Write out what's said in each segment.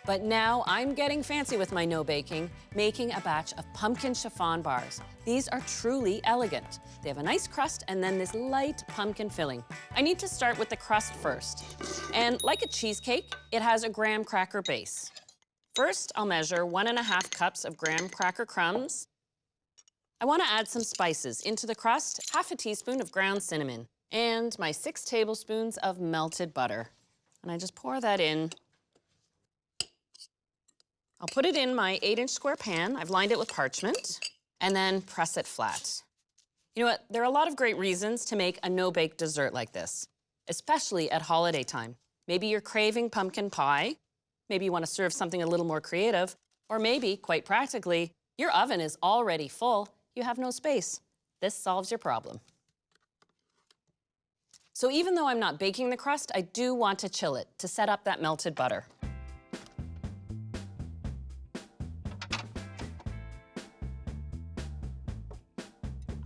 But now I'm getting fancy with my no baking, making a batch of pumpkin chiffon bars. These are truly elegant. They have a nice crust and then this light pumpkin filling. I need to start with the crust first. And like a cheesecake, it has a graham cracker base. First, I'll measure 1.5 cups of graham cracker crumbs. I want to add some spices into the crust, 1/2 teaspoon of ground cinnamon, and my 6 tablespoons of melted butter. And I just pour that in. I'll put it in my 8-inch square pan. I've lined it with parchment, and then press it flat. You know what? There are a lot of great reasons to make a no-bake dessert like this, especially at holiday time. Maybe you're craving pumpkin pie. Maybe you want to serve something a little more creative. Or maybe, quite practically, your oven is already full. You have no space. This solves your problem. So even though I'm not baking the crust, I do want to chill it to set up that melted butter.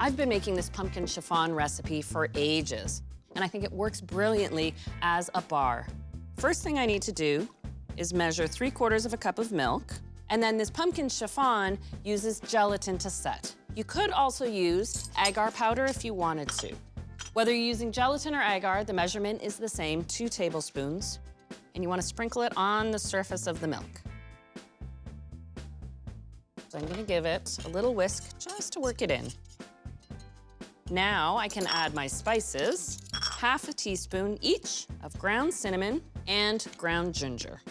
I've been making this pumpkin chiffon recipe for ages, and I think it works brilliantly as a bar. First thing I need to do is measure 3/4 cup of milk, and then this pumpkin chiffon uses gelatin to set. You could also use agar powder if you wanted to. Whether you're using gelatin or agar, the measurement is the same, 2 tablespoons, and you want to sprinkle it on the surface of the milk. So I'm going to give it a little whisk just to work it in. Now I can add my spices, 1/2 teaspoon each of ground cinnamon and ground ginger.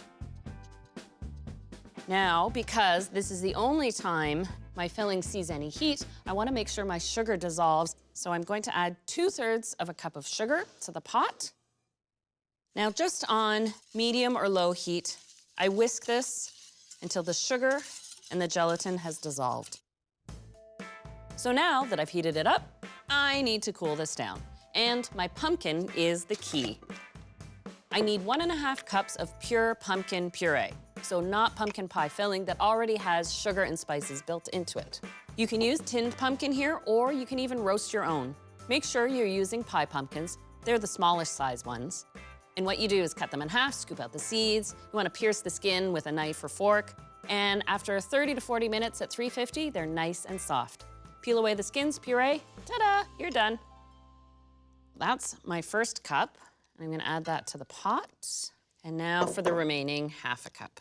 Now, because this is the only time my filling sees any heat, I want to make sure my sugar dissolves, so I'm going to add 2/3 cup of sugar to the pot. Now, just on medium or low heat, I whisk this until the sugar and the gelatin has dissolved. So now that I've heated it up, I need to cool this down, and my pumpkin is the key. I need 1.5 cups of pure pumpkin puree, so not pumpkin pie filling that already has sugar and spices built into it. You can use tinned pumpkin here, or you can even roast your own. Make sure you're using pie pumpkins. They're the smallest size ones. And what you do is cut them in half, scoop out the seeds. You want to pierce the skin with a knife or fork, and after 30 to 40 minutes at 350, they're nice and soft. Peel away the skins, puree, ta-da, you're done. That's my first cup. I'm gonna add that to the pot. And now for the remaining 1/2 cup.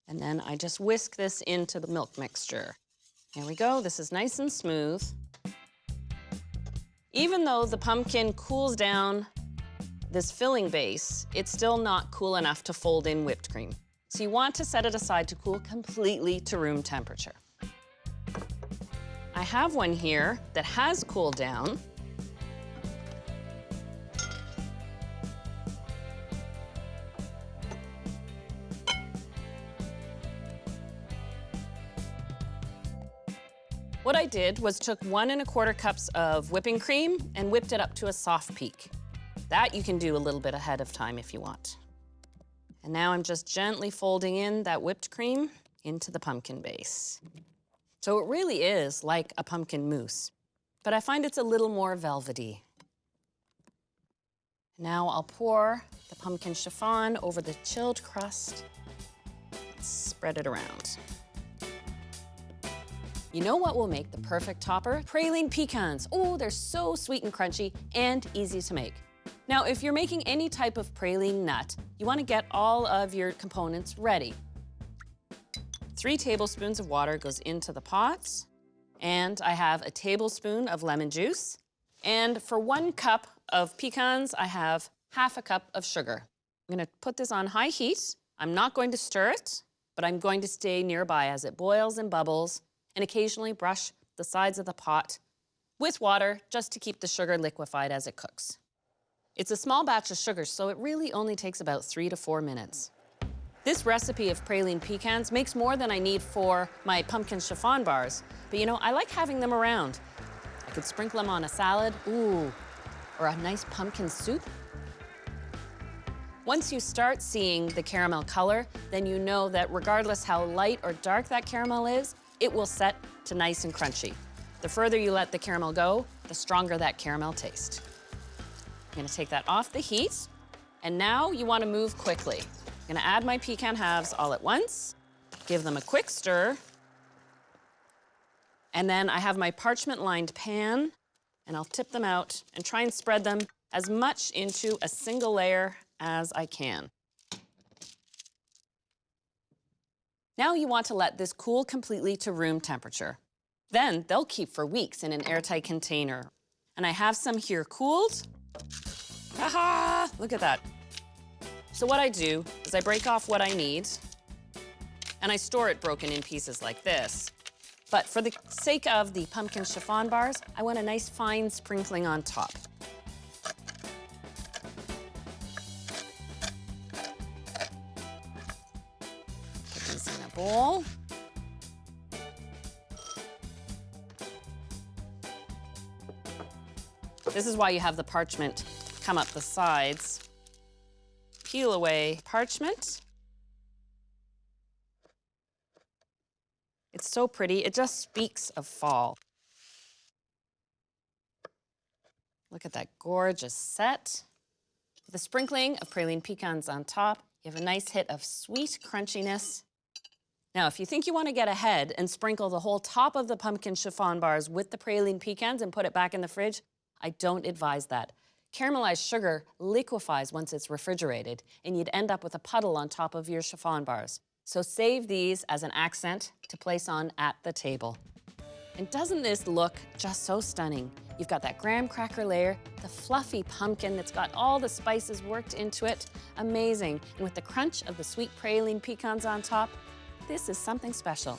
And then I just whisk this into the milk mixture. There we go, this is nice and smooth. Even though the pumpkin cools down this filling base, it's still not cool enough to fold in whipped cream. So you want to set it aside to cool completely to room temperature. I have one here that has cooled down. What I did was took 1¼ cups of whipping cream and whipped it up to a soft peak. That you can do a little bit ahead of time if you want. And now I'm just gently folding in that whipped cream into the pumpkin base. So it really is like a pumpkin mousse, but I find it's a little more velvety. Now I'll pour the pumpkin chiffon over the chilled crust, spread it around. You know what will make the perfect topper? Praline pecans. Oh, they're so sweet and crunchy and easy to make. Now, if you're making any type of praline nut, you want to get all of your components ready. 3 tablespoons of water goes into the pot, and I have a tablespoon of lemon juice. And for 1 cup of pecans, I have 1/2 cup of sugar. I'm going to put this on high heat. I'm not going to stir it, but I'm going to stay nearby as it boils and bubbles, and occasionally brush the sides of the pot with water just to keep the sugar liquefied as it cooks. It's a small batch of sugar, so it really only takes about 3 to 4 minutes. This recipe of praline pecans makes more than I need for my pumpkin chiffon bars, but you know, I like having them around. I could sprinkle them on a salad, ooh, or a nice pumpkin soup. Once you start seeing the caramel color, then you know that regardless how light or dark that caramel is, it will set to nice and crunchy. The further you let the caramel go, the stronger that caramel taste. I'm gonna take that off the heat, And now you want to move quickly. I'm gonna add my pecan halves all at once, give them a quick stir, and then I have my parchment-lined pan, and I'll tip them out and try and spread them as much into a single layer as I can. Now you want to let this cool completely to room temperature. Then they'll keep for weeks in an airtight container. And I have some here cooled. Ha-ha! Look at that. So what I do is I break off what I need, and I store it broken in pieces like this. But for the sake of the pumpkin chiffon bars, I want a nice fine sprinkling on top. Put these in a bowl. This is why you have the parchment come up the sides. Peel away parchment. It's so pretty, it just speaks of fall. Look at that gorgeous set. With a sprinkling of praline pecans on top, you have a nice hit of sweet crunchiness. Now, if you think you want to get ahead and sprinkle the whole top of the pumpkin chiffon bars with the praline pecans and put it back in the fridge, I don't advise that. Caramelized sugar liquefies once it's refrigerated, and you'd end up with a puddle on top of your chiffon bars. So save these as an accent to place on at the table. And doesn't this look just so stunning? You've got that graham cracker layer, the fluffy pumpkin that's got all the spices worked into it. Amazing. And with the crunch of the sweet praline pecans on top, this is something special.